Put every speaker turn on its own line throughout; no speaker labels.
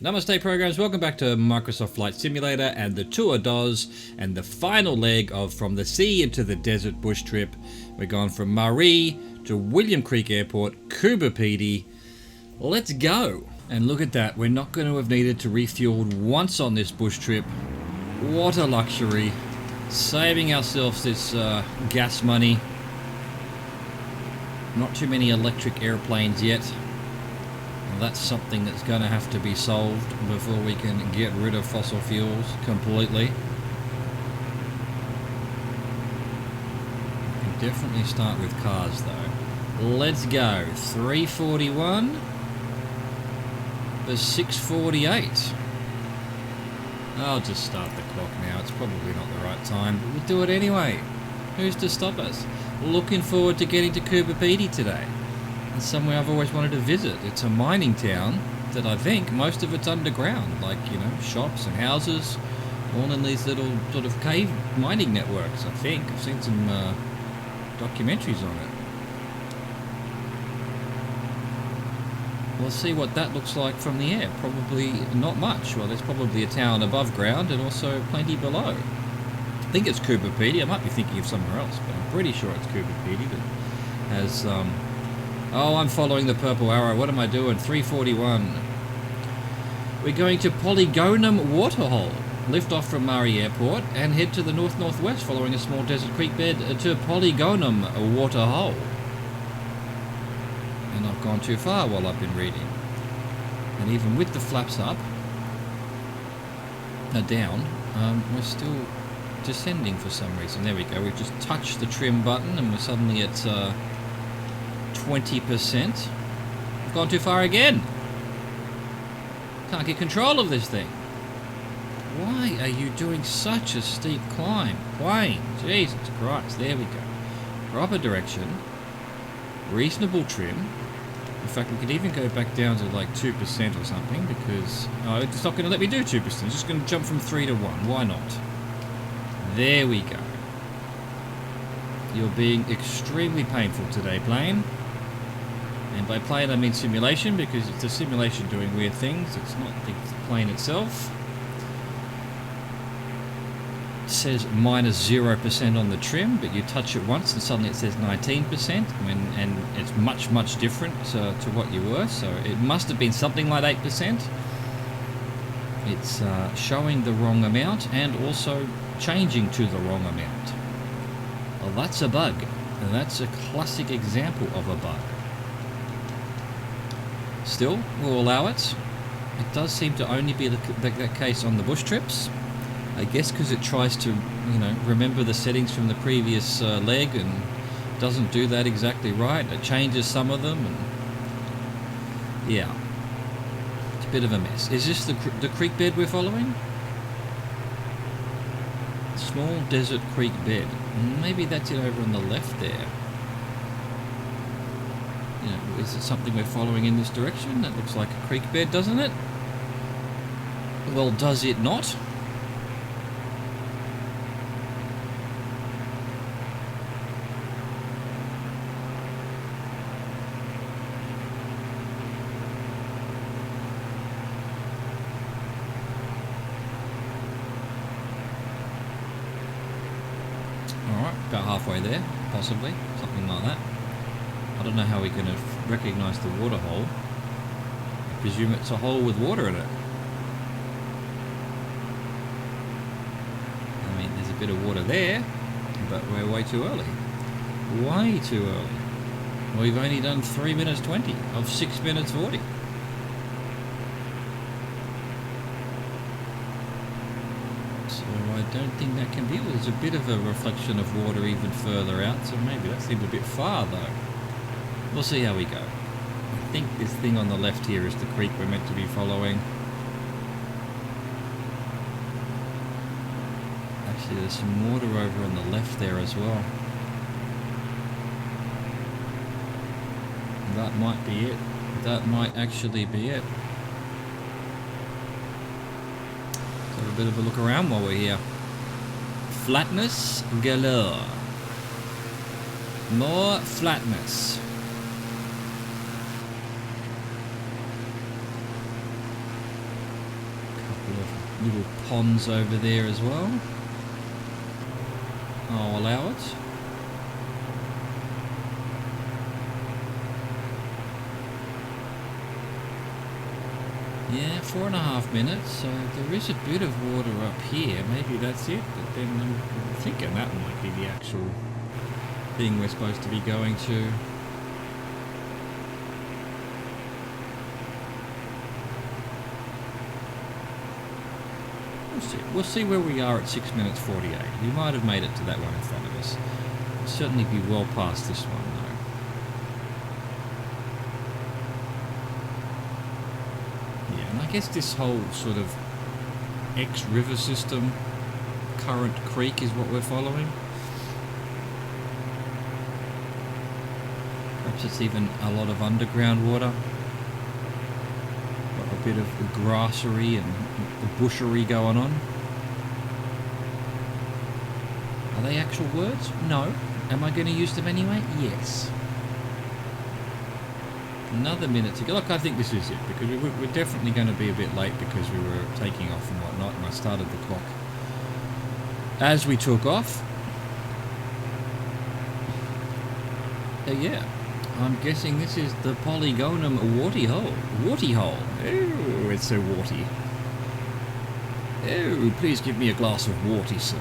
Namaste programs, welcome back to Microsoft Flight Simulator and the tour does, and the final leg of From the Sea into the Desert bush trip. We're going from Marree to William Creek Airport, Coober, Pedy. Let's go! And look at that, we're not going to have needed to refuel once on this bush trip. What a luxury. Saving ourselves this gas money. Not too many electric airplanes yet. That's something that's going to have to be solved before we can get rid of fossil fuels completely. We can definitely start with cars though. Let's go. 341 to 648. I'll just start the clock now. It's probably not the right time, but we'll do it anyway. Who's to stop us? Looking forward to getting to Coober, Pedy today. Somewhere I've always wanted to visit. It's a mining town that I think most of it's underground, like, you know, shops and houses, all in these little sort of cave mining networks, I think. I've seen some documentaries on it. We'll see what that looks like from the air. Probably not much. Well, there's probably a town above ground and also plenty below. I think it's Coober, Pedy. I might be thinking of somewhere else, but I'm pretty sure it's Coober, Pedy that has oh, I'm following the purple arrow. What am I doing? 341. We're going to Polygonum Waterhole. Lift off from Marree Airport and head to the north-northwest following a small desert creek bed to Polygonum Waterhole. And I've gone too far while I've been reading. And even with the flaps up, down, we're still descending for some reason. There we go. We've just touched the trim button and we're suddenly at 20%. I've gone too far again. Can't get control of this thing. Why are you doing such a steep climb? Plane. Jesus Christ. There we go. Proper direction. Reasonable trim. In fact, we could even go back down to like 2% or something because it's not going to let me do 2%. It's just going to jump from 3 to 1. Why not? There we go. You're being extremely painful today, plane. And by plane I mean simulation, because it's a simulation doing weird things. It's not the plane itself. It says minus 0% on the trim, but you touch it once and suddenly it says 19%, and it's much, much different to what you were. So it must have been something like 8%. It's showing the wrong amount and also changing to the wrong amount. Well, that's a bug. And that's a classic example of a bug. Still, we'll allow it. It does seem to only be that case on the bush trips. I guess because it tries to, you know, remember the settings from the previous leg and doesn't do that exactly right. It changes some of them, and yeah, it's a bit of a mess. Is this the creek bed we're following? Small desert creek bed. Maybe that's it over on the left there. You know, is it something we're following in this direction? That looks like a creek bed, doesn't it? Well, does it not? Alright, about halfway there, possibly. Something like that. I don't know how we're going to recognise the water hole. I presume it's a hole with water in it. I mean, there's a bit of water there, but we're way too early. Way too early. We've only done 3 minutes 20 of 6 minutes 40. So I don't think that can be. Well, there's a bit of a reflection of water even further out, so maybe that seems a bit far though. We'll see how we go. I think this thing on the left here is the creek we're meant to be following. Actually, there's some water over on the left there as well. That might be it. That might actually be it. Let's have a bit of a look around while we're here. Flatness galore. More flatness. little ponds over there as well. I'll allow it. Yeah, 4.5 minutes, so there is a bit of water up here. Maybe that's it, but then I'm thinking that might be the actual thing we're supposed to be going to. We'll see where we are at 6 minutes 48. We might have made it to that one in front of us. We'll certainly be well past this one though. Yeah, and I guess this whole sort of X-river system, current creek is what we're following. Perhaps it's even a lot of underground water. Got a bit of grassery and bushery going on. Are they actual words? No. Am I going to use them anyway? Yes. Another minute to go. Look, I think this is it, because we're definitely going to be a bit late because we were taking off and whatnot, and I started the clock as we took off. Yeah, I'm guessing this is the Polygonum Warty Hole. Warty Hole. Oh, it's so warty. Oh, please give me a glass of warty, sir.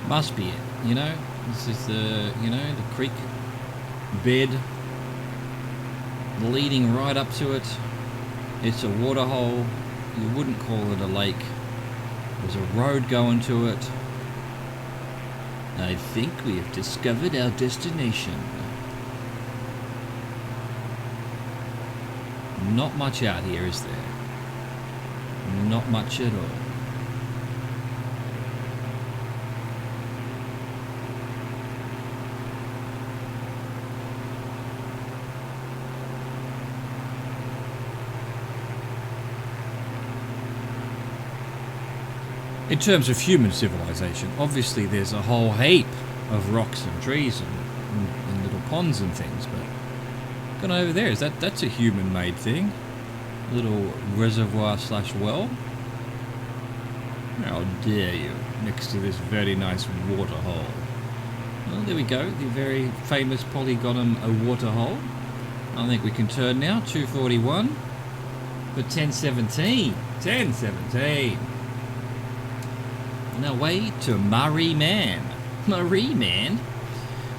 Must be it, you know. This is the, you know, the creek bed leading right up to it. It's a water hole. You wouldn't call it a lake. There's a road going to it. I think we have discovered our destination. Not much out here, is there? Not much at all. In terms of human civilization, obviously there's a whole heap of rocks and trees and little ponds and things, but going over there, that's a human-made thing. A little reservoir slash well. How dare you, next to this very nice water hole. Well, there we go, the very famous Polygonum water hole. I think we can turn now, 241 for 1017. 1017. On our way to Marree Man. Marree Man?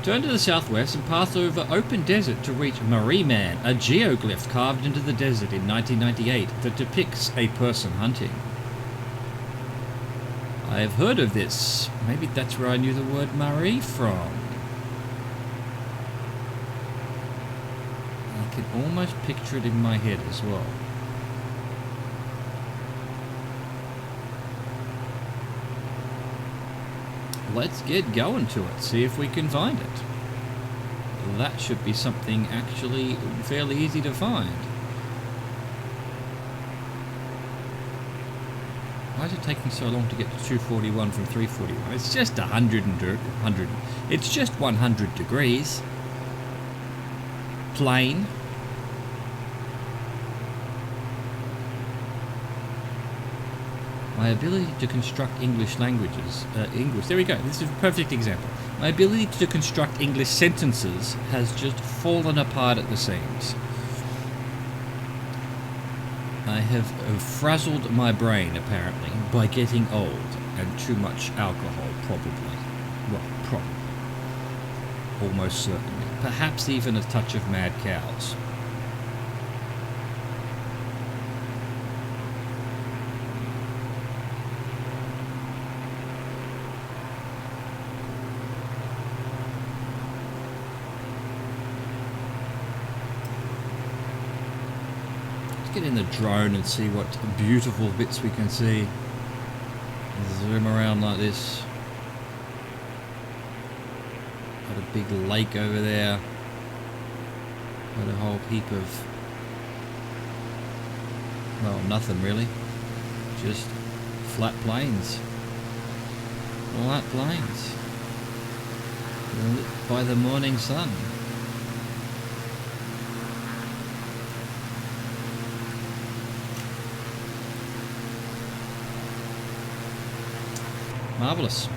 Turn to the southwest and pass over open desert to reach Marree Man, a geoglyph carved into the desert in 1998 that depicts a person hunting. I have heard of this. Maybe that's where I knew the word Marree from. I can almost picture it in my head as well. Let's get going to it, see if we can find it. That should be something actually fairly easy to find. Why is it taking so long to get to 241 from 341? It's just 100. It's just 100 degrees. Plain. My ability to construct English languages, there we go, this is a perfect example. My ability to construct English sentences has just fallen apart at the seams. I have frazzled my brain, apparently, by getting old and too much alcohol, probably. Well, probably. Almost certainly. Perhaps even a touch of mad cows. Get in the drone and see what beautiful bits we can see. Zoom around like this. Got a big lake over there. Got a whole heap of, well, nothing really. Just flat plains. White plains, lit by the morning sun. Marvellous.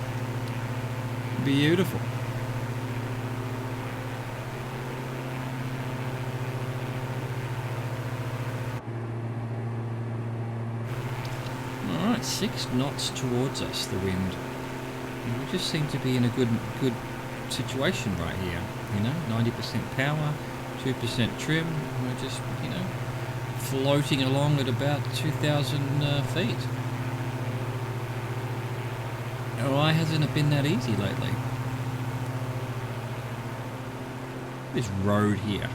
Beautiful. Alright, 6 knots towards us, the wind. We just seem to be in a good situation right here. You know, 90% power, 2% trim. We're just, you know, floating along at about 2,000 feet. Why hasn't it been that easy lately? This road here,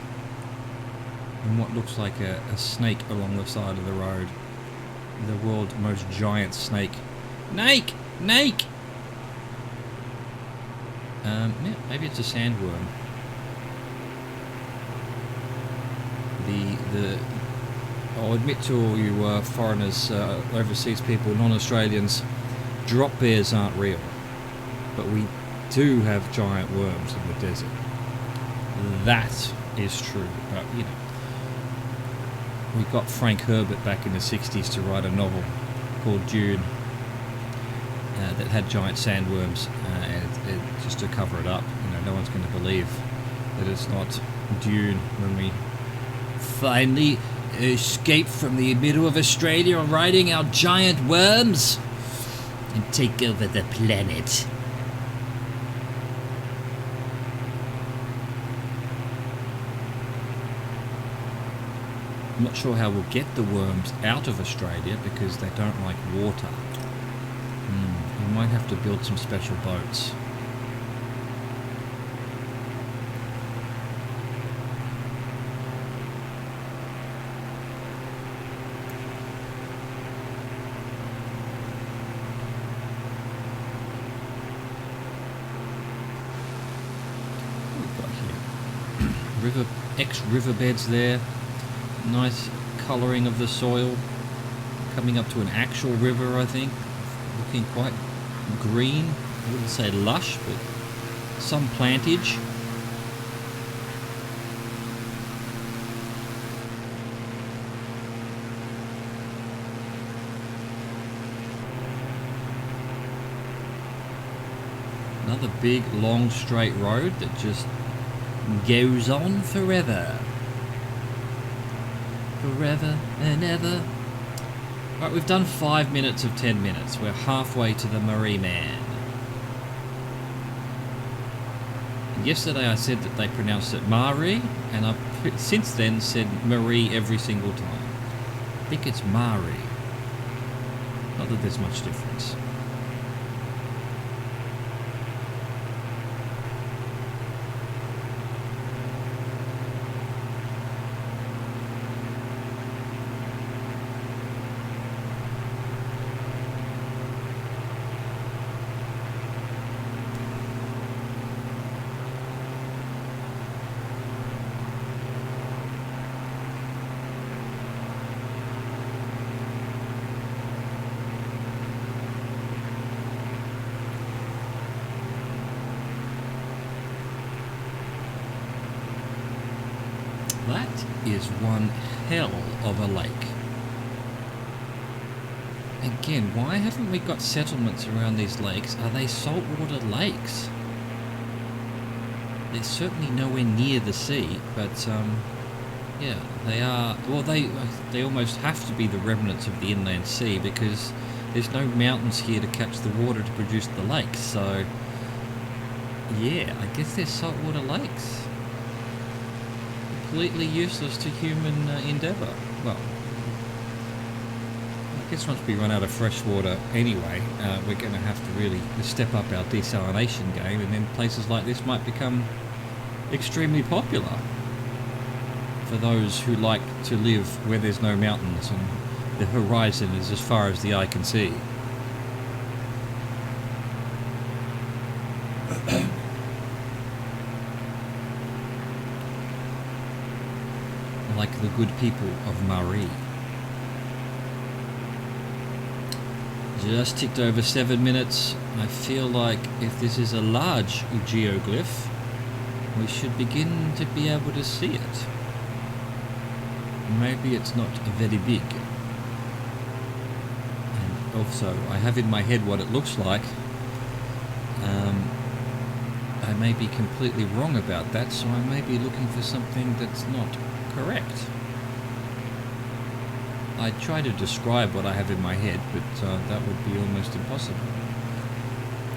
and what looks like a snake along the side of the road. The world's most giant snake. Nake! Nake! Yeah, maybe it's a sandworm. I'll admit to all you foreigners, overseas people, non-Australians, drop bears aren't real, but we do have giant worms in the desert. That is true, but you know, we got Frank Herbert back in the 60s to write a novel called Dune that had giant sandworms, and just to cover it up, you know, no one's going to believe that it's not Dune when we finally escape from the middle of Australia riding our giant worms and take over the planet. I'm not sure how we'll get the worms out of Australia because they don't like water. We might have to build some special boats. Riverbeds there, nice colouring of the soil, coming up to an actual river, I think, looking quite green. I wouldn't say lush, but some plantage. Another big long straight road that just goes on forever. Forever and ever. Right, we've done 5 minutes of 10 minutes. We're halfway to the Marree man. And yesterday I said that they pronounced it Marree, and I've since then said Marree every single time. I think it's Marree. Not that there's much difference. That is one hell of a lake. Again, why haven't we got settlements around these lakes? Are they saltwater lakes? They're certainly nowhere near the sea, but yeah, they are. Well, they almost have to be the remnants of the inland sea because there's no mountains here to catch the water to produce the lakes. So yeah, I guess they're saltwater lakes. Completely useless to human endeavour. Well, I guess once we run out of fresh water anyway, we're going to have to really step up our desalination game, and then places like this might become extremely popular for those who like to live where there's no mountains and the horizon is as far as the eye can see. Like the good people of Marree. Just ticked over 7 minutes. I feel like if this is a large geoglyph, we should begin to be able to see it. Maybe it's not very big. And also, I have in my head what it looks like. I may be completely wrong about that, so I may be looking for something that's not correct. I try to describe what I have in my head, but that would be almost impossible.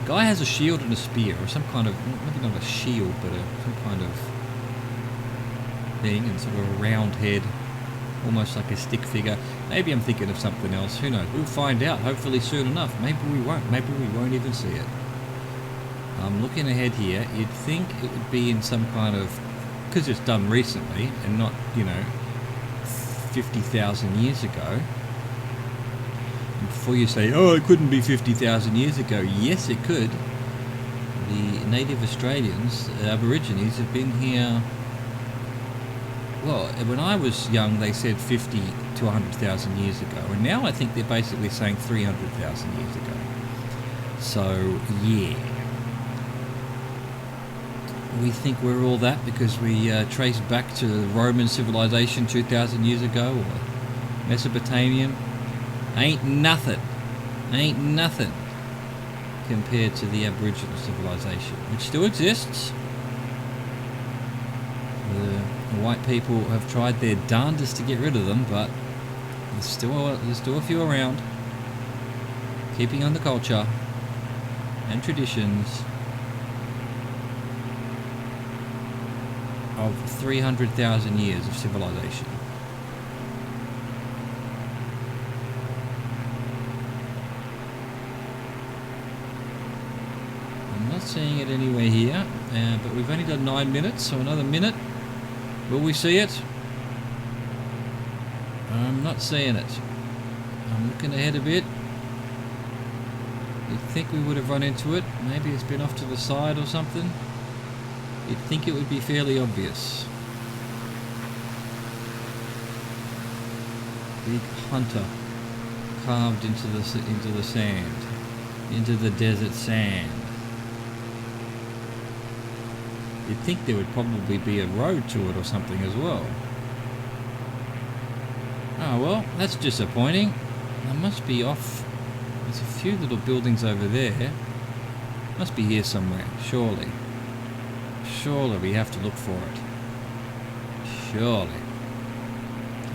Guy has a shield and a spear, or some kind of, maybe not a shield, but some kind of thing, and sort of a round head, almost like a stick figure. Maybe I'm thinking of something else, who knows? We'll find out, hopefully soon enough. Maybe we won't even see it. I'm looking ahead here, you'd think it would be in some kind of, because it's done recently, and not, 50,000 years ago. And before you say, oh, it couldn't be 50,000 years ago, yes it could. The native Australians, Aborigines, have been here, well, when I was young they said 50 to 100,000 years ago, and now I think they're basically saying 300,000 years ago. So, yeah. We think we're all that because we trace back to Roman civilization 2,000 years ago, or Mesopotamian. Ain't nothing compared to the Aboriginal civilization, which still exists. The white people have tried their darndest to get rid of them, but there's still a few around, keeping on the culture and traditions of 300,000 years of civilization. I'm not seeing it anywhere here, but we've only done 9 minutes, so another minute. Will we see it? I'm not seeing it. I'm looking ahead a bit. You'd think we would have run into it. Maybe it's been off to the side or something. You'd think it would be fairly obvious. Big hunter carved into the sand, into the desert sand. You'd think there would probably be a road to it or something as well. Oh well, that's disappointing. I must be off. There's a few little buildings over there. Must be here somewhere, surely. Surely we have to look for it. Surely.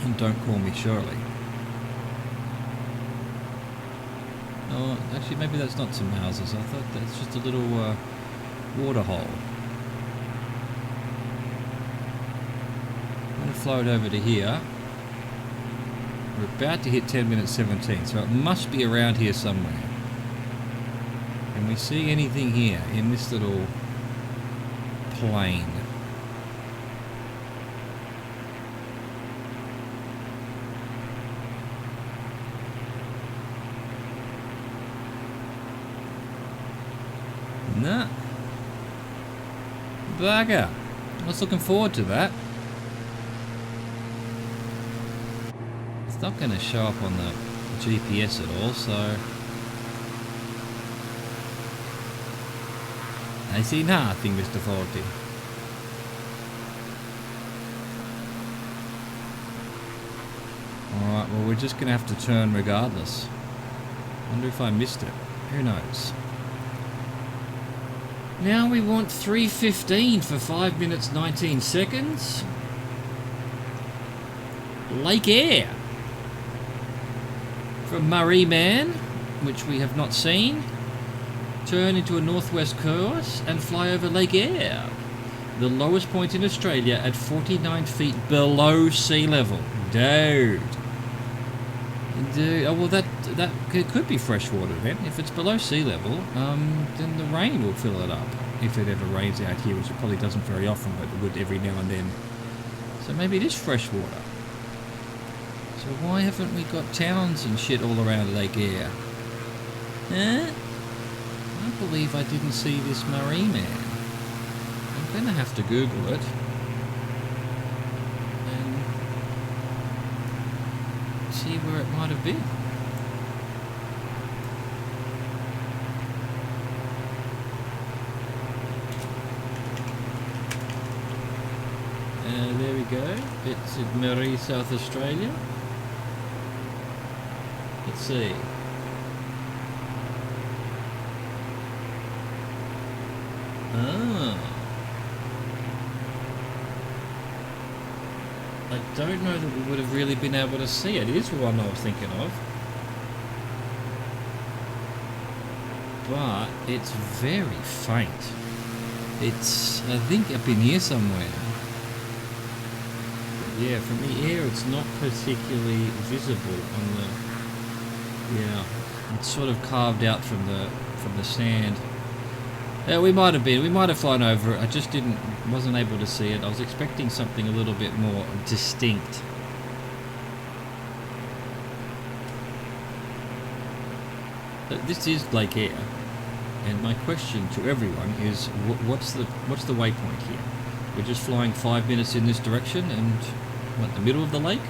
And don't call me Shirley. Oh, actually maybe that's not some houses. I thought that's just a little water hole. I'm going to float over to here. We're about to hit 10 minutes 17, so it must be around here somewhere. Can we see anything here in this little plain? Nah. Bugger. I was looking forward to that. It's not going to show up on the GPS at all, so I see nothing, Mr. Faulty. Alright, well we're just going to have to turn regardless. Wonder if I missed it. Who knows? Now we want 3:15 for 5 minutes 19 seconds. Lake Eyre. From Marree Man, which we have not seen. Turn into a northwest course and fly over Lake Eyre, the lowest point in Australia at 49 feet below sea level. Dude. Oh, well, that could be fresh water then. If it's below sea level, then the rain will fill it up. If it ever rains out here, which it probably doesn't very often, but it would every now and then. So maybe it is fresh water. So why haven't we got towns and shit all around Lake Eyre? Huh? I believe I didn't see this Marree Man. I'm going to have to Google it. See where it might have been. There we go. It's in Marree, South Australia. Let's see. Ah. I don't know that we would have really been able to see it. It is one I was thinking of. But it's very faint. It's, I think, up in here somewhere. But yeah, from the air it's not particularly visible on the... Yeah, it's sort of carved out from the sand. Yeah, we might have flown over it. I just wasn't able to see it. I was expecting something a little bit more distinct. But this is Lake Eyre, and my question to everyone is, what's the waypoint here? We're just flying 5 minutes in this direction, and what, the middle of the lake?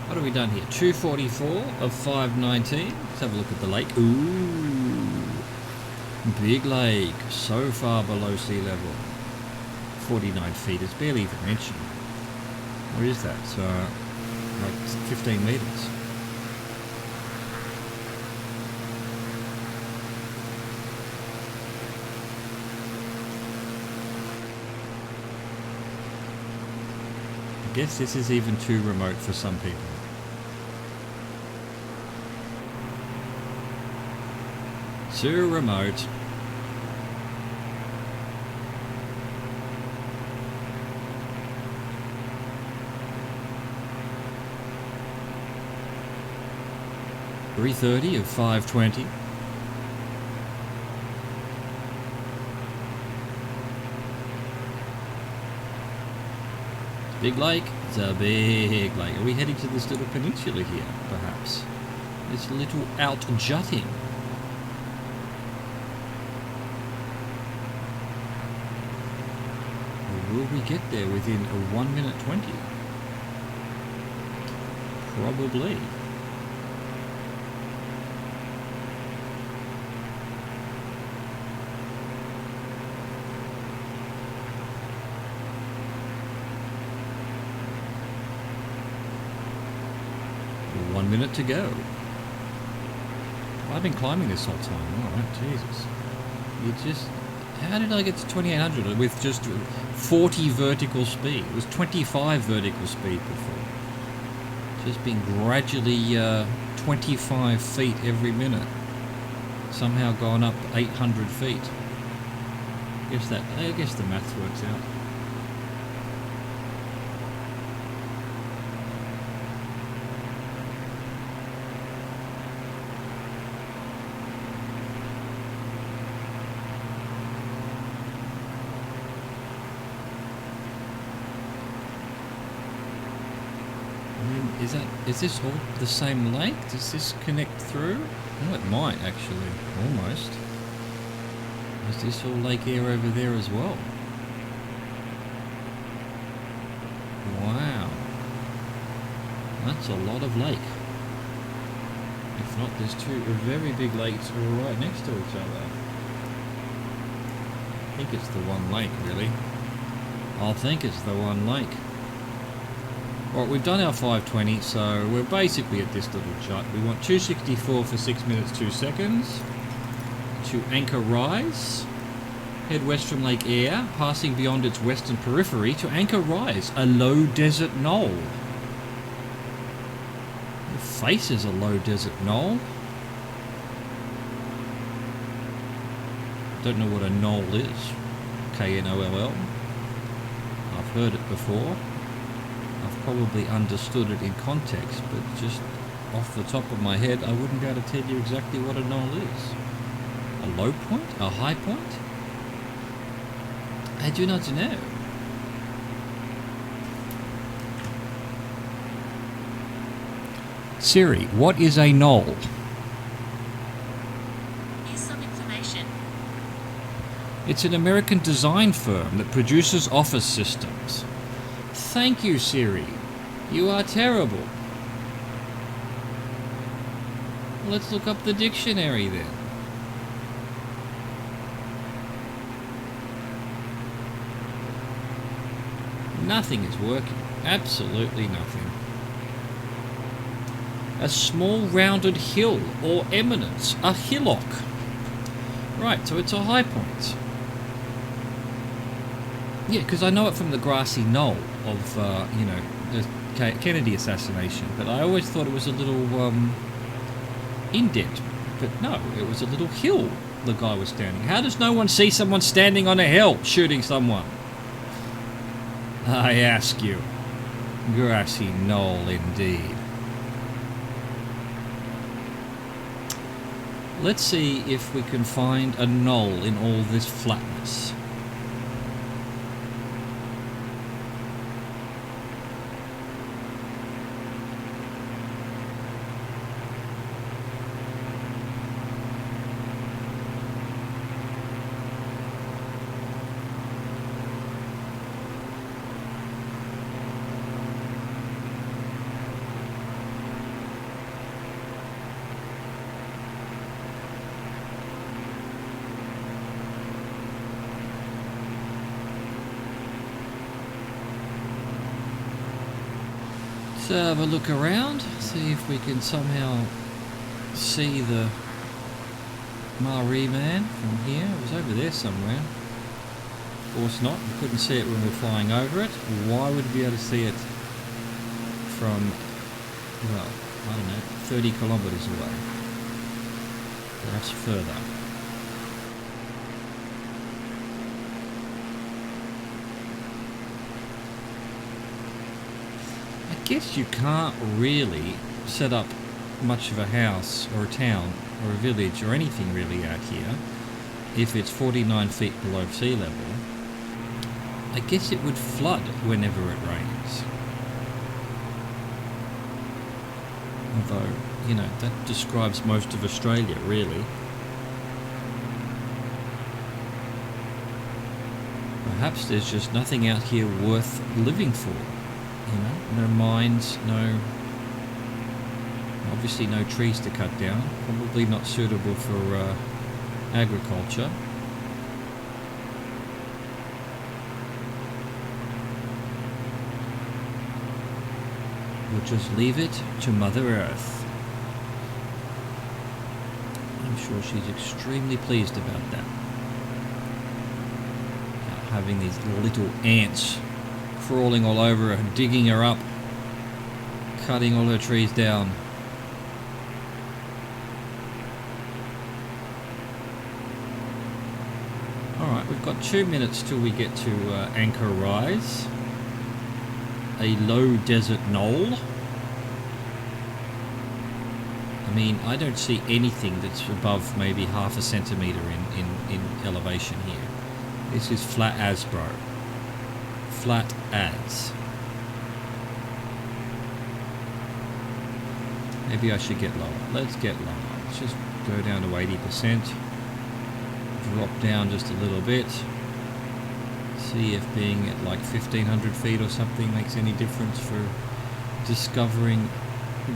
What have we done here? 244 of 519. Let's have a look at the lake. Ooh, big lake. So far below sea level. 49 feet. It's barely even mentioned. What is that? Like 15 meters. I guess this is even too remote for some people. Too remote. .330 of 520. Big lake. It's a big lake. Are we heading to this little peninsula here, perhaps? This little out-jutting. Will we get there within a 1 minute 20? Probably. One minute to go. I've been climbing this whole time. Alright, Jesus. You just... How did I get to 2800 with just 40 vertical speed? It was 25 vertical speed before. Just been gradually 25 feet every minute. Somehow gone up 800 feet. I guess the math works out. Is this all the same lake? Does this connect through? Oh, it might actually, almost. Is this all Lake Eyre over there as well? Wow. That's a lot of lake. If not, there's two very big lakes right next to each other. I think it's the one lake, really. I think it's the one lake. Alright, we've done our 520, so we're basically at this little jut. We want 264 for 6 minutes 2 seconds. To anchor rise. Head west from Lake Eyre, passing beyond its western periphery to anchor rise, a low desert knoll. It faces a low desert knoll. Don't know what a knoll is. K-N-O-L-L. I've heard it before. I've probably understood it in context, but just off the top of my head, I wouldn't be able to tell you exactly what a knoll is. A low point? A high point? I do not know. Siri, what is a knoll?
Here's some information.
It's an American design firm that produces office systems. Thank you, Siri. You are terrible. Let's look up the dictionary then. Nothing is working. Absolutely nothing. A small rounded hill or eminence. A hillock. Right, so it's a high point. Yeah, because I know it from the grassy knoll of, the Kennedy assassination. But I always thought it was a little indent. But no, it was a little hill the guy was standing. How does no one see someone standing on a hill shooting someone? I ask you. Grassy knoll indeed. Let's see if we can find a knoll in all this flatness. Let's have a look around, see if we can somehow see the Marree man from here. It was over there somewhere. Of course not, we couldn't see it when we were flying over it. Why would we be able to see it from, well, I don't know, 30 kilometres away? Perhaps further. I guess you can't really set up much of a house or a town or a village or anything really out here if it's 49 feet below sea level. I guess it would flood whenever it rains. Although, you know, that describes most of Australia really. Perhaps there's just nothing out here worth living for. You know, no mines, obviously no trees to cut down, probably not suitable for agriculture. We'll just leave it to Mother Earth. I'm sure she's extremely pleased about that. Having these little ants crawling all over her, digging her up, cutting all her trees down. Alright, we've got 2 minutes till we get to Anchor Rise, a low desert knoll. I mean, I don't see anything that's above maybe half a centimetre in elevation here. This is flat as, bro. Flat as. Maybe I should get lower. Let's get lower. Let's just go down to 80%. Drop down just a little bit. See if being at like 1,500 feet or something makes any difference for discovering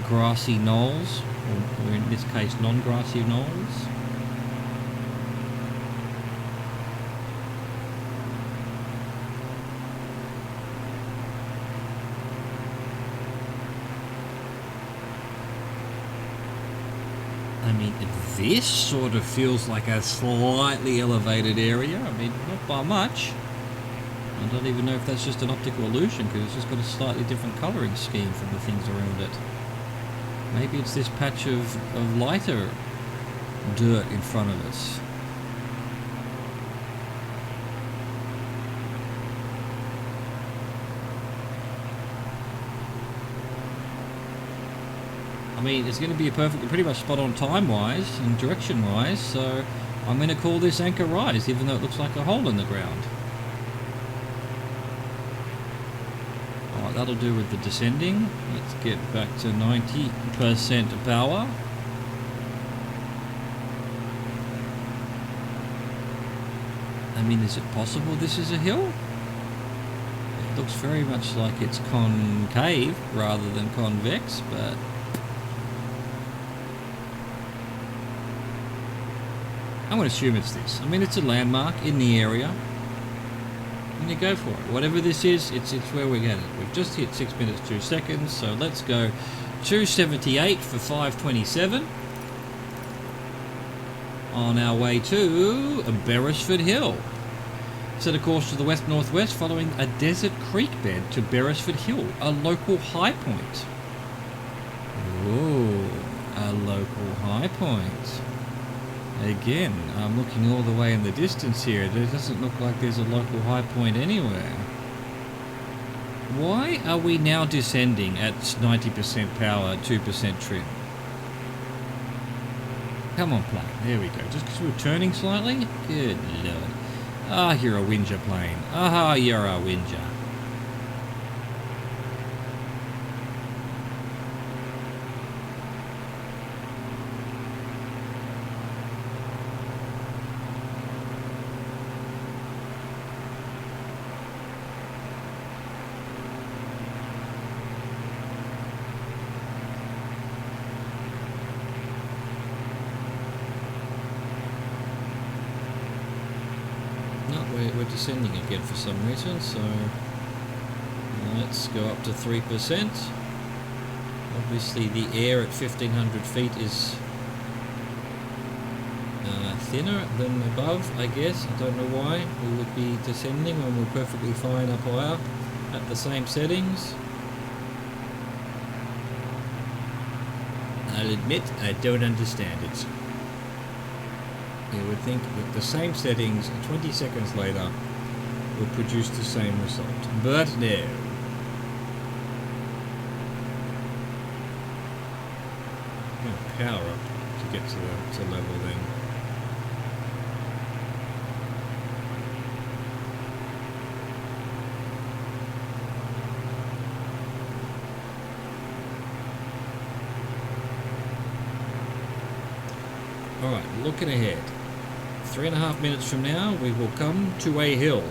grassy knolls, or in this case non-grassy knolls. I mean, this sort of feels like a slightly elevated area. I mean, not by much. I don't even know if that's just an optical illusion, because it's just got a slightly different colouring scheme from the things around it. Maybe it's this patch of lighter dirt in front of us. I mean, it's going to be a pretty much spot on time-wise and direction-wise, so I'm going to call this anchor rise, even though it looks like a hole in the ground. Alright, that'll do with the descending. Let's get back to 90% power. I mean, is it possible this is a hill? It looks very much like it's concave rather than convex, but... I'm going to assume it's this. I mean, it's a landmark in the area. And you go for it. Whatever this is, it's where we're headed. We've just hit 6 minutes 2 seconds, so let's go 278 for 527. On our way to Beresford Hill. Set a course to the west-northwest following a desert creek bed to Beresford Hill, a local high point. Ooh, a local high point. Again, I'm looking all the way in the distance here. It doesn't look like there's a local high point anywhere. Why are we now descending at 90% power, 2% trim? Come on, plane. There we go. Just because we're turning slightly? Good lord. Ah, you're a whinger, plane. Ah, you're a whinger. We're descending again for some reason, so let's go up to 3%. Obviously the air at 1500 feet is thinner than above, I guess. I don't know why we would be descending when we're perfectly fine up higher at the same settings. I'll admit I don't understand it. You would think that the same settings 20 seconds later would produce the same result, but no. I'm going to power up to get to level then. Alright, looking ahead. 3.5 minutes from now, we will come to a hill.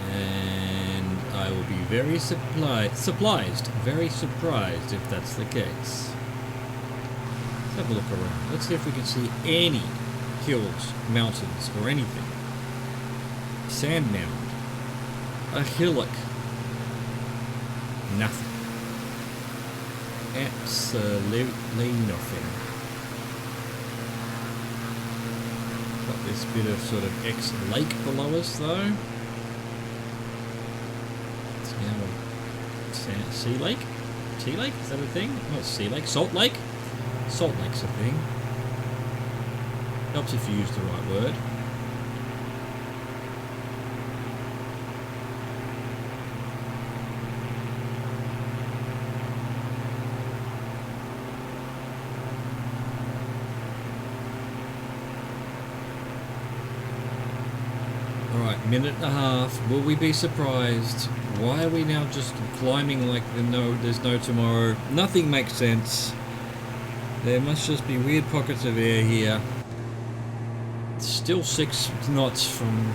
And I will be very surprised if that's the case. Let's have a look around. Let's see if we can see any hills, mountains, or anything. Sand mound. A hillock. Nothing. Absolutely nothing. Got this bit of sort of ex-lake below us though. It's now a sea lake? Sea lake? Is that a thing? Not sea lake. Salt lake? Salt lake's a thing. Helps if you use the right word. Alright, minute and a half. Will we be surprised? Why are we now just climbing like there's no tomorrow? Nothing makes sense. There must just be weird pockets of air here. Still 6 knots from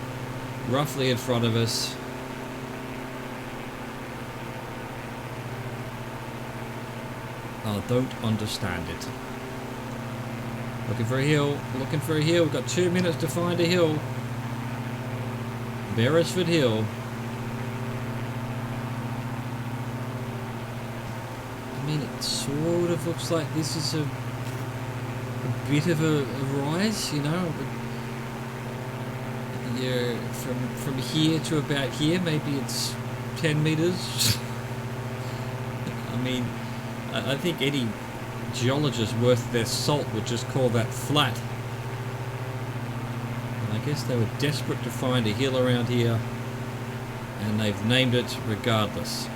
roughly in front of us. I don't understand it. Looking for a hill. Looking for a hill. We've got 2 minutes to find a hill. Beresford Hill. I mean, it sort of looks like this is a bit of a rise, you know. Yeah, from here to about here, maybe it's 10 meters. I mean, I think any geologist worth their salt would just call that flat. I guess they were desperate to find a hill around here, and they've named it regardless.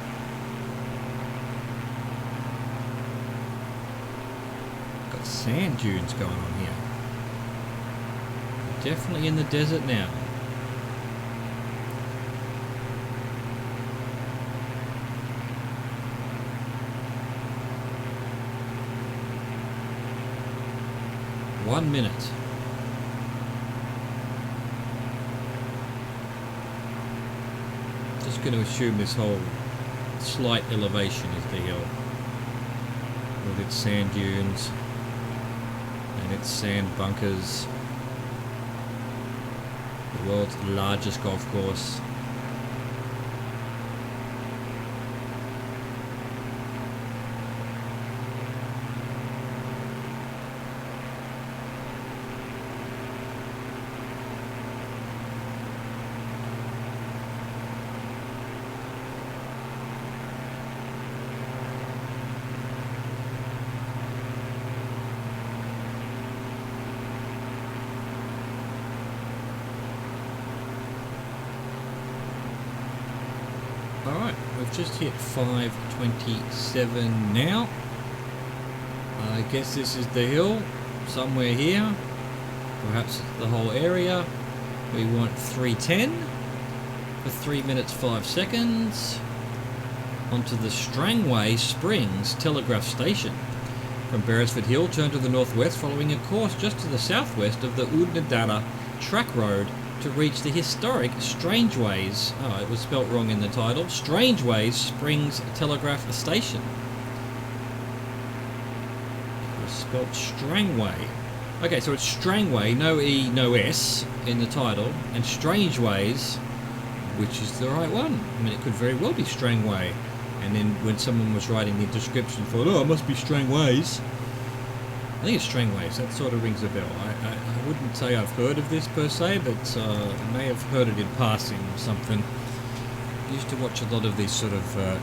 sand dunes going on here. Definitely in the desert now. One minute. Just going to assume this whole slight elevation is the hill, with its sand dunes and its sand bunkers. The world's largest golf course. Alright, we've just hit 5:27 now. I guess this is the hill, somewhere here. Perhaps the whole area. We want 3:10 for 3 minutes 5 seconds. Onto the Strangway Springs Telegraph Station. From Beresford Hill, turn to the northwest, following a course just to the southwest of the Oodnadatta Track Road to reach the historic Strangeways. Oh, it was spelt wrong in the title. Strangeways Springs Telegraph Station. It was spelt Strangway. Okay, so it's Strangway, no E, no S in the title, and Strangeways, which is the right one. I mean, it could very well be Strangway. And then when someone was writing the description, thought, oh, it must be Strangways. I think it's Strangways. That sort of rings a bell. I wouldn't say I've heard of this per se, but I may have heard it in passing or something. I used to watch a lot of these sort of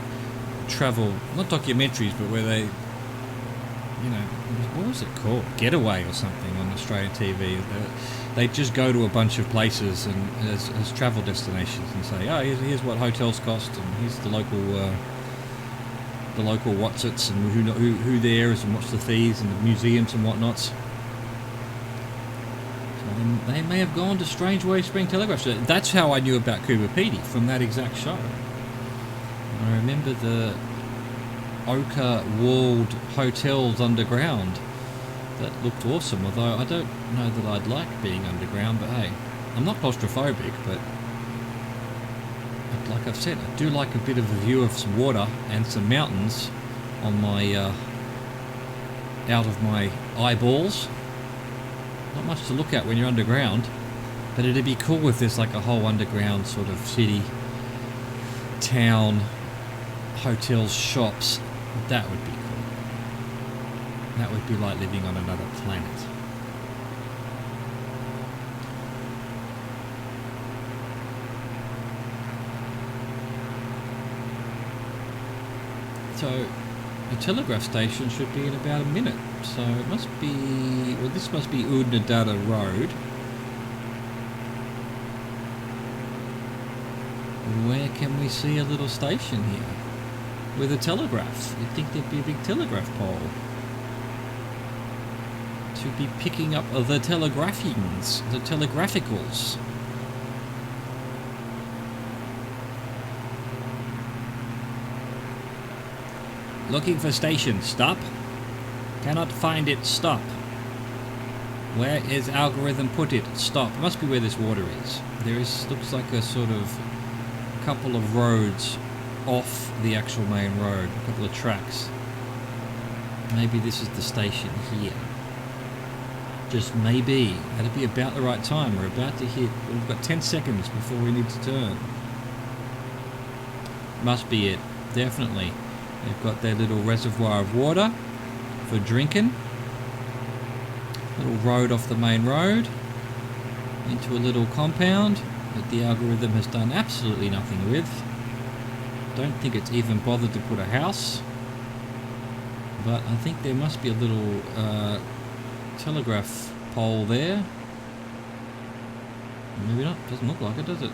travel, not documentaries, but where they, you know, what was it called? Getaway or something on Australian TV. They just go to a bunch of places and as travel destinations and say, oh, here's what hotels cost, and here's the local what's-its, and who there is, and what's the fees, and the museums and whatnots. So they may have gone to Strangeway Spring Telegraph. So that's how I knew about Coober Pedy, from that exact show. And I remember the ochre-walled hotels underground. That looked awesome, although I don't know that I'd like being underground, but hey, I'm not claustrophobic, but like I've said, I do like a bit of a view of some water and some mountains on my, out of my eyeballs. Not much to look at when you're underground, but it'd be cool if there's like a whole underground sort of city, town, hotels, shops. That would be cool. That would be like living on another planet. So the telegraph station should be in about a minute. So it must be, well, this must be Oodnadatta Road. Where can we see a little station here with a telegraph? You'd think there'd be a big telegraph pole to be picking up the telegraphings, the telegraphicals. Looking for station, stop. Cannot find it, stop. Where is algorithm put it? Stop. It must be where this water is. There is, looks like a sort of couple of roads off the actual main road, a couple of tracks. Maybe this is the station here. Just maybe. That'd be about the right time. We're about to hit, we've got 10 seconds before we need to turn. Must be it, definitely. They've got their little reservoir of water for drinking. Little road off the main road into a little compound that the algorithm has done absolutely nothing with. Don't think it's even bothered to put a house. But I think there must be a little telegraph pole there. Maybe not. Doesn't look like it, does it?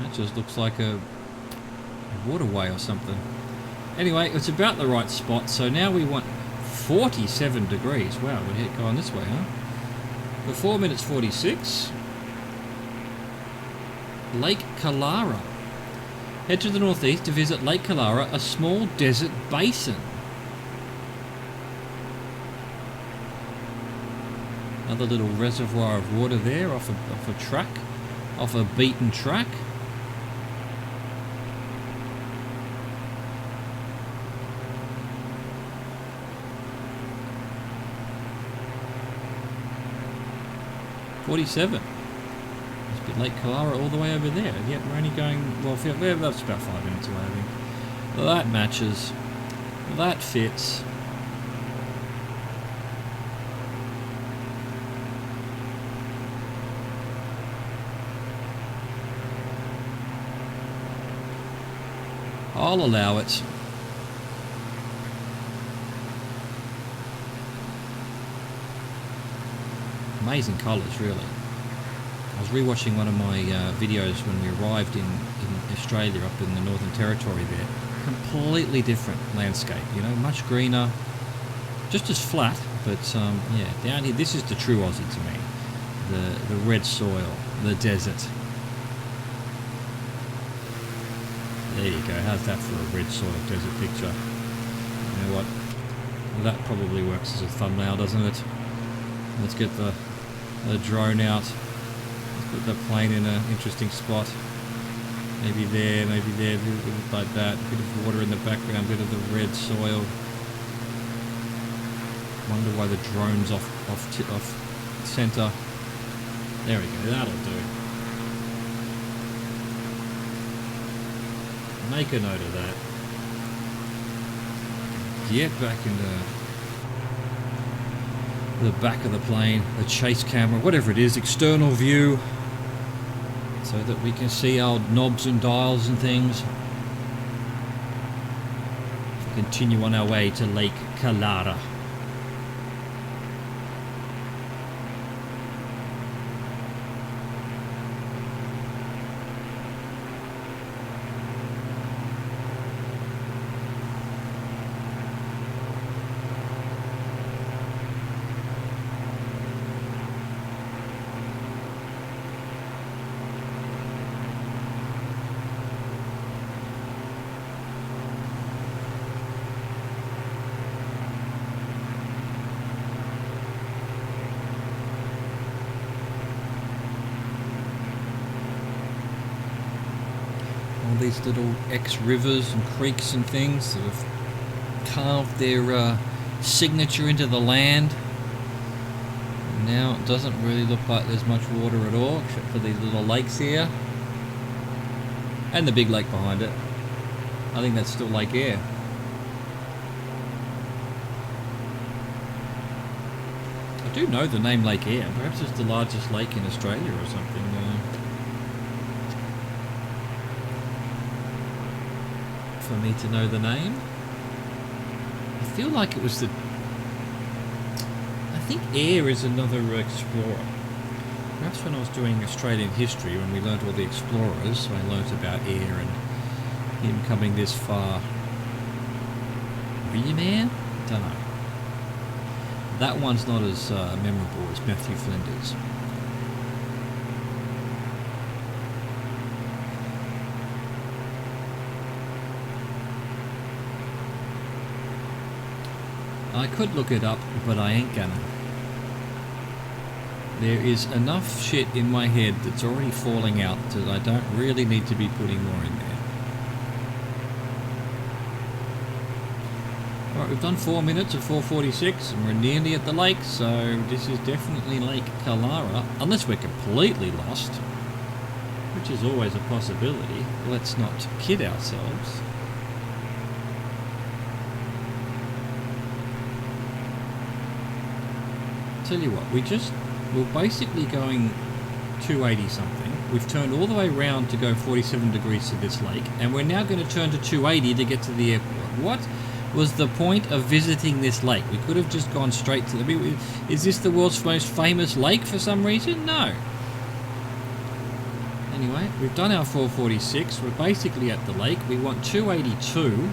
That just looks like a waterway or something. Anyway, it's about the right spot. So now we want 47 degrees. Wow, we're going this way, huh? For 4 minutes 46. Lake Kalara. Head to the northeast to visit Lake Kalara, a small desert basin. Another little reservoir of water there off a track, off a beaten track. .47. Must be Lake Kalara all the way over there. Yet we're only going, well, that's about 5 minutes away, I think. Well, that matches. Well, that fits. I'll allow it. Amazing colours, really. I was rewatching one of my videos when we arrived in Australia, up in the Northern Territory there. Completely different landscape, you know, much greener, just as flat, but yeah, down here, this is the true Aussie to me. The red soil, the desert. There you go, how's that for a red soil desert picture? You know what, well, that probably works as a thumbnail, doesn't it? Let's get the drone out. Let's put the plane in an interesting spot. Maybe there, like that. A bit of water in the background, a bit of the red soil. Wonder why the drone's off center. There we go, that'll do. Make a note of that. Get back into the back of the plane, the chase camera, whatever it is, external view, so that we can see our knobs and dials and things. Continue on our way to Lake Kalara. These little ex-rivers and creeks and things that have carved their signature into the land. Now it doesn't really look like there's much water at all, except for these little lakes here. And the big lake behind it. I think that's still Lake Eyre. I do know the name Lake Eyre. Perhaps it's the largest lake in Australia or something. For me to know the name. I feel like it was the... I think Eyre is another explorer. Perhaps when I was doing Australian history, when we learnt all the explorers, I learnt about Eyre and him coming this far. Really? Don't know. That one's not as memorable as Matthew Flinders. I could look it up, but I ain't gonna. There is enough shit in my head that's already falling out that I don't really need to be putting more in there. Alright, we've done 4 minutes of 4:46 and we're nearly at the lake, so this is definitely Lake Kalara, unless we're completely lost, which is always a possibility. Let's not kid ourselves. Tell you what, we're basically going 280 something. We've turned all the way around to go 47 degrees to this lake, and we're now going to turn to 280 to get to the airport. What was the point of visiting this lake? We could have just gone straight to the... Is this the world's most famous lake for some reason? No. Anyway, we've done our 446. We're basically at the lake. We want 282.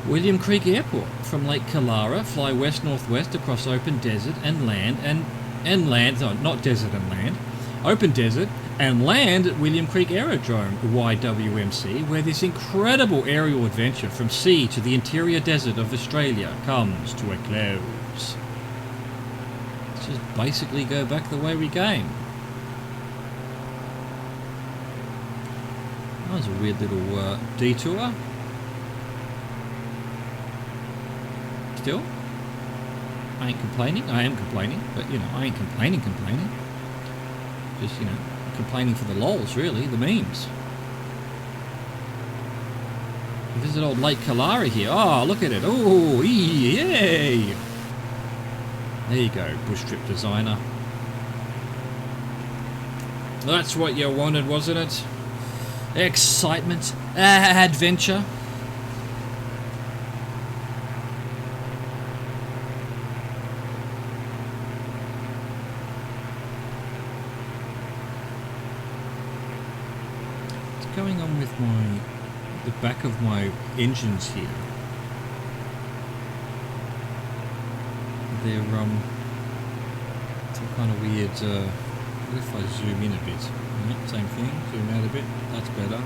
William Creek Airport. From Lake Kalara, fly west-northwest across open desert and land not desert and land, open desert and land at William Creek Aerodrome, YWMC, where this incredible aerial adventure from sea to the interior desert of Australia comes to a close. Let's just basically go back the way we came. That was a weird little detour. Still, I ain't complaining. I am complaining, but you know, I ain't complaining. Just, you know, complaining for the lols, really, the memes. Visit old Lake Kalara here. Oh, look at it. Oh, yay! There you go, bush trip designer. That's what you wanted, wasn't it? Excitement, adventure. Going on with the back of my engines here. They're some kind of weird. What if I zoom in a bit? Same thing. Zoom out a bit. That's better.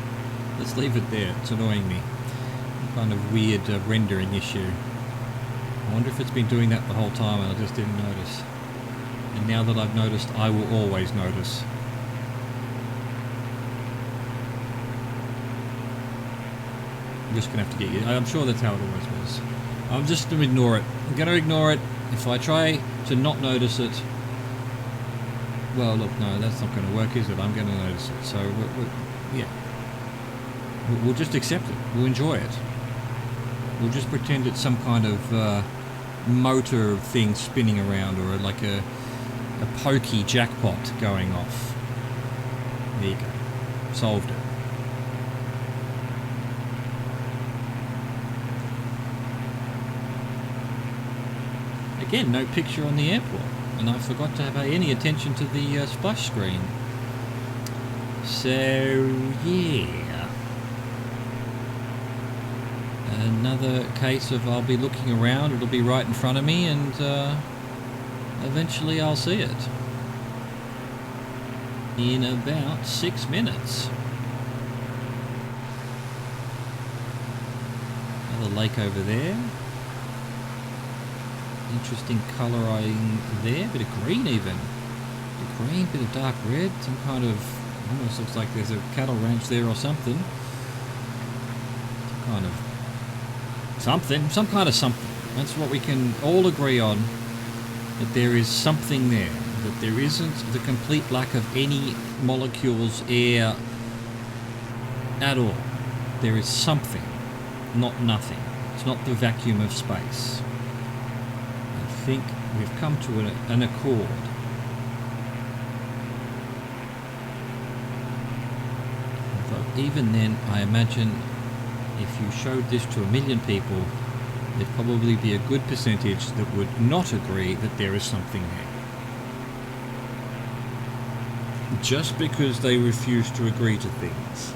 Let's leave it there. It's annoying me. Some kind of weird rendering issue. I wonder if it's been doing that the whole time and I just didn't notice. And now that I've noticed, I will always notice. I'm just going to have to get you. I'm sure that's how it always was. I'm just going to ignore it. I'm going to ignore it. If I try to not notice it, well, look, no, that's not going to work, is it? I'm going to notice it. So, yeah. We'll just accept it. We'll enjoy it. We'll just pretend it's some kind of motor thing spinning around, or like a pokey jackpot going off. There you go. Solved it. Again, no picture on the airport, and I forgot to have any attention to the splash screen. So, yeah. Another case of I'll be looking around, it'll be right in front of me, and eventually I'll see it. In about 6 minutes. Another lake over there. Interesting colouring there, bit of green even. Bit of green, bit of dark red, some kind of, almost looks like there's a cattle ranch there or something. Some kind of something. That's what we can all agree on, that there is something there, that there isn't the complete lack of any molecules, air, at all. There is something, not nothing. It's not the vacuum of space. I think we've come to an accord. Although even then, I imagine if you showed this to 1 million people, there'd probably be a good percentage that would not agree that there is something there. Just because they refuse to agree to things.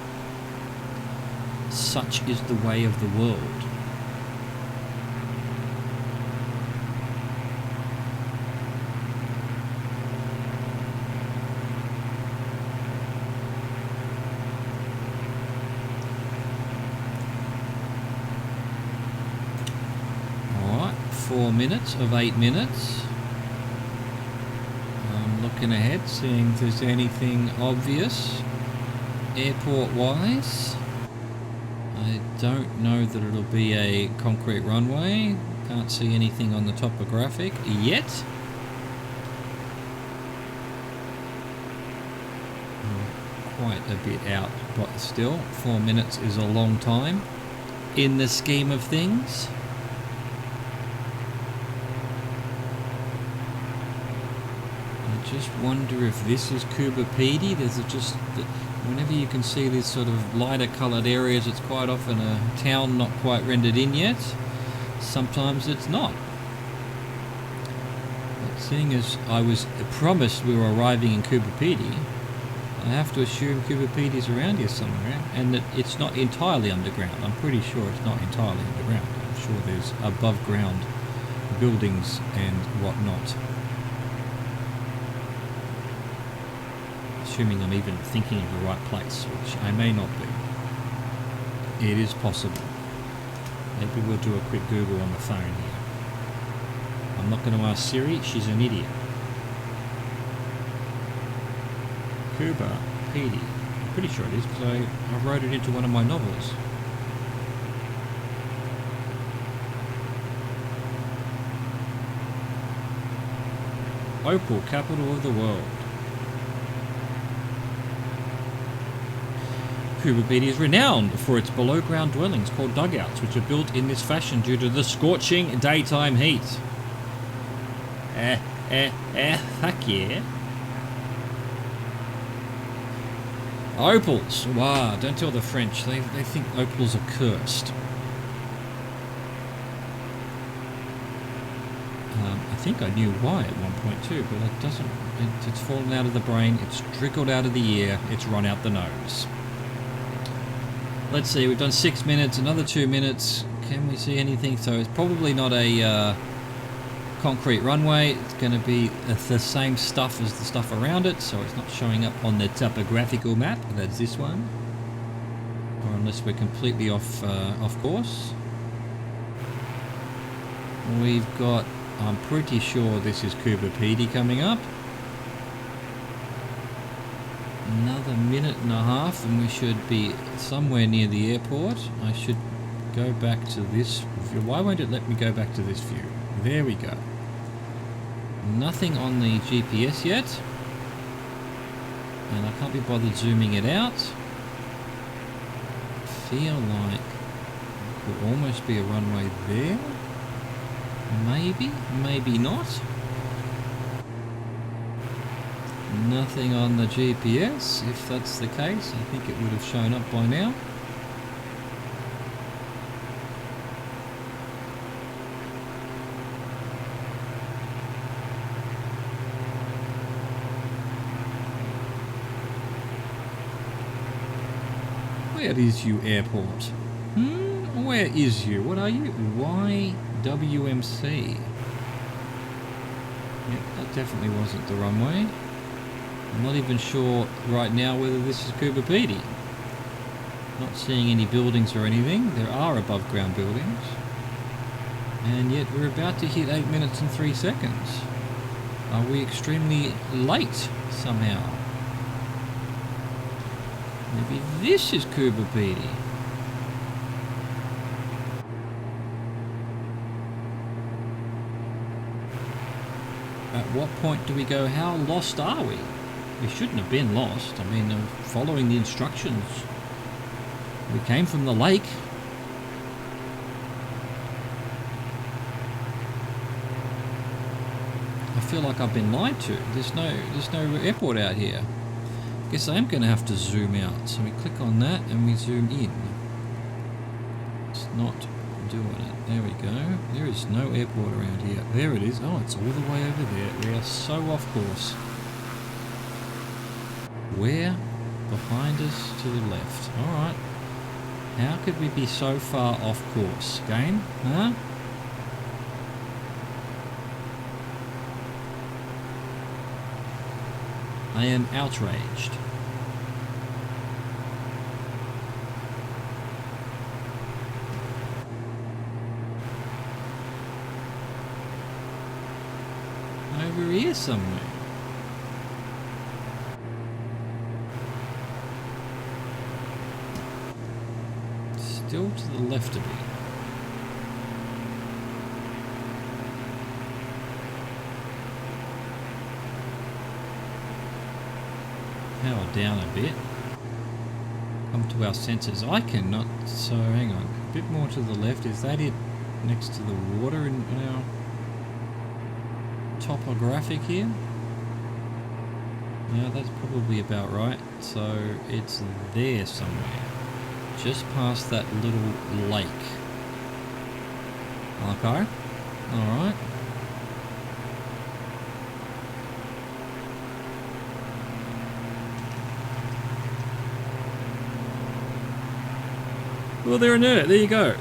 Such is the way of the world. Alright, 4 minutes of 8 minutes. I'm looking ahead, seeing if there's anything obvious airport-wise. I don't know that it'll be a concrete runway. Can't see anything on the topographic yet. Quite a bit out, but still, 4 minutes is a long time in the scheme of things. I just wonder if this is Coober Pedy. There's just, whenever you can see these sort of lighter coloured areas, it's quite often a town not quite rendered in yet. Sometimes it's not. But seeing as I was promised we were arriving in Coober Pedy, I have to assume Coober Pedy's around here somewhere, and that it's not entirely underground. I'm pretty sure it's not entirely underground. I'm sure there's above ground buildings and whatnot. Assuming I'm even thinking of the right place, which I may not be. It is possible. Maybe we'll do a quick Google on the phone here. I'm not going to ask Siri, she's an idiot. Coober, Pedy. I'm pretty sure it is because I wrote it into one of my novels. Opal, capital of the world. Coober Pedy is renowned for its below-ground dwellings called dugouts, which are built in this fashion due to the scorching daytime heat. Fuck yeah. Opals. Wow, don't tell the French. They think opals are cursed. I think I knew why at one point too, but it doesn't. It's fallen out of the brain. It's trickled out of the ear. It's run out the nose. Let's see. We've done 6 minutes. Another 2 minutes. Can we see anything? So it's probably not a concrete runway. It's going to be the same stuff as the stuff around it, so it's not showing up on the topographical map. That's this one, or unless we're completely off course. We've got. I'm pretty sure this is Coober Pedy coming up. Another minute and a half and we should be somewhere near the airport. I should go back to this view. Why won't it let me go back to this view? There we go. Nothing on the GPS yet. And I can't be bothered zooming it out. Feel like it could almost be a runway there. Maybe, maybe not. Nothing on the GPS. If that's the case, I think it would have shown up by now. Where is you, airport? Where is you? What are you? YWMC. Yep, that definitely wasn't the runway. I'm not even sure right now whether this is Coober Pedy. Not seeing any buildings or anything. There are above ground buildings. And yet we're about to hit 8 minutes and 3 seconds. Are we extremely late somehow? Maybe this is Coober Pedy. At what point do we go, how lost are we? We shouldn't have been lost. I mean, following the instructions. We came from the lake. I feel like I've been lied to. There's no airport out here. Guess I am going to have to zoom out. So we click on that and we zoom in. It's not doing it. There we go. There is no airport around here. There it is. Oh, it's all the way over there. We are so off course. Where? Behind us to the left. Alright. How could we be so far off course? Game? Huh? I am outraged. Over here somewhere. Still to the left of it. Power down a bit. Come to our senses. I cannot. So hang on. A bit more to the left. Is that it? Next to the water in our topographic here? Yeah, that's probably about right. So it's there somewhere. Just past that little lake. Okay. Alright. Well, there you go.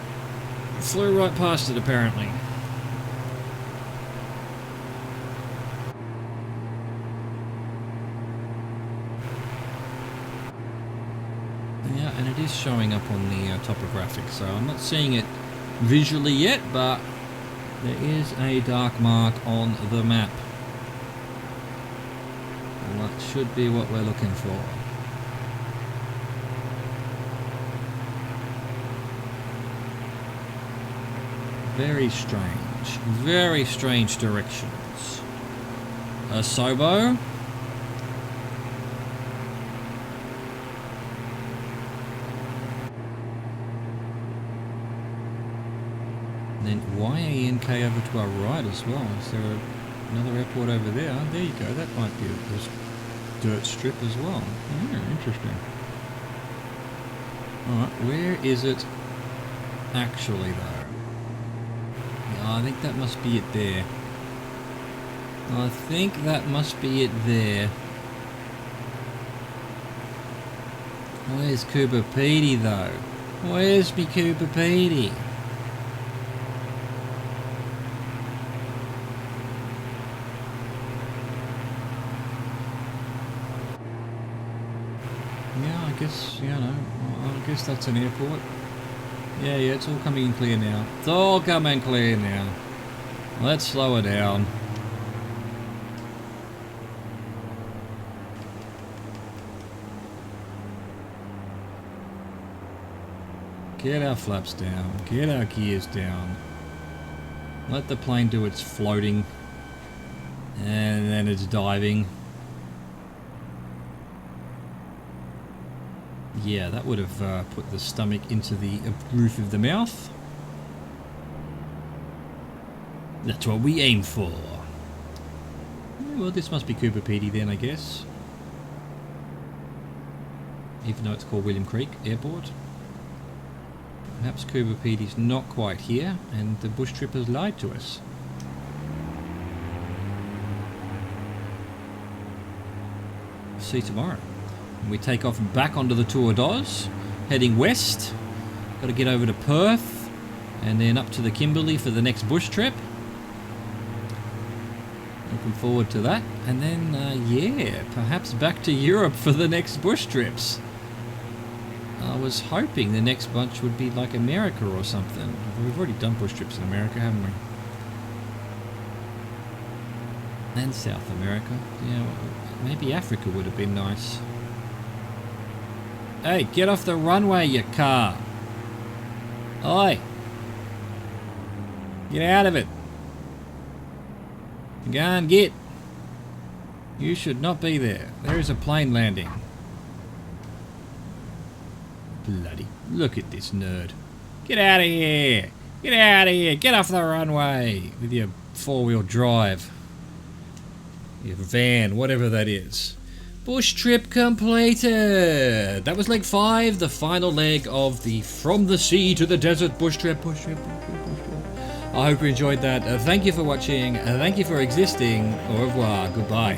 Flew right past it, apparently. Yeah, and it is showing up on the topographic, so I'm not seeing it visually yet, but there is a dark mark on the map. And that should be what we're looking for. Very strange directions. A Sobo. And then YANK over to our right as well. Is there another airport over there? There you go. That might be a dirt strip as well. Yeah, interesting. Alright, where is it actually though? I think that must be it there. I think that must be it there. Where's Coober Pedy though? Where's me Coober Pedy? Yeah, I guess, you know, I guess that's an airport. Yeah, it's all coming in clear now. It's all coming clear now. Let's slow it down. Get our flaps down. Get our gears down. Let the plane do its floating. And then its diving. Yeah, that would have put the stomach into the roof of the mouth. That's what we aim for. Well, this must be Coober Pedy then, I guess. Even though it's called William Creek Airport. Perhaps Coober Pedy's not quite here, and the bush trip has lied to us. See you tomorrow. We take off back onto the Tour d'Oz, heading west. Got to get over to Perth, and then up to the Kimberley for the next bush trip. Looking forward to that. And then, yeah, perhaps back to Europe for the next bush trips. I was hoping the next bunch would be like America or something. We've already done bush trips in America, haven't we? And South America. Yeah, maybe Africa would have been nice. Hey, get off the runway, you car. Oi. Get out of it. Go and get. You should not be there. There is a plane landing. Bloody. Look at this nerd. Get out of here. Get out of here. Get off the runway with your four-wheel drive. Your van, whatever that is. Bush trip completed. That was leg 5, the final leg of the From the Sea to the Desert bush trip. Bush trip. I hope you enjoyed that. Thank you for watching. Thank you for existing. Au revoir. Goodbye.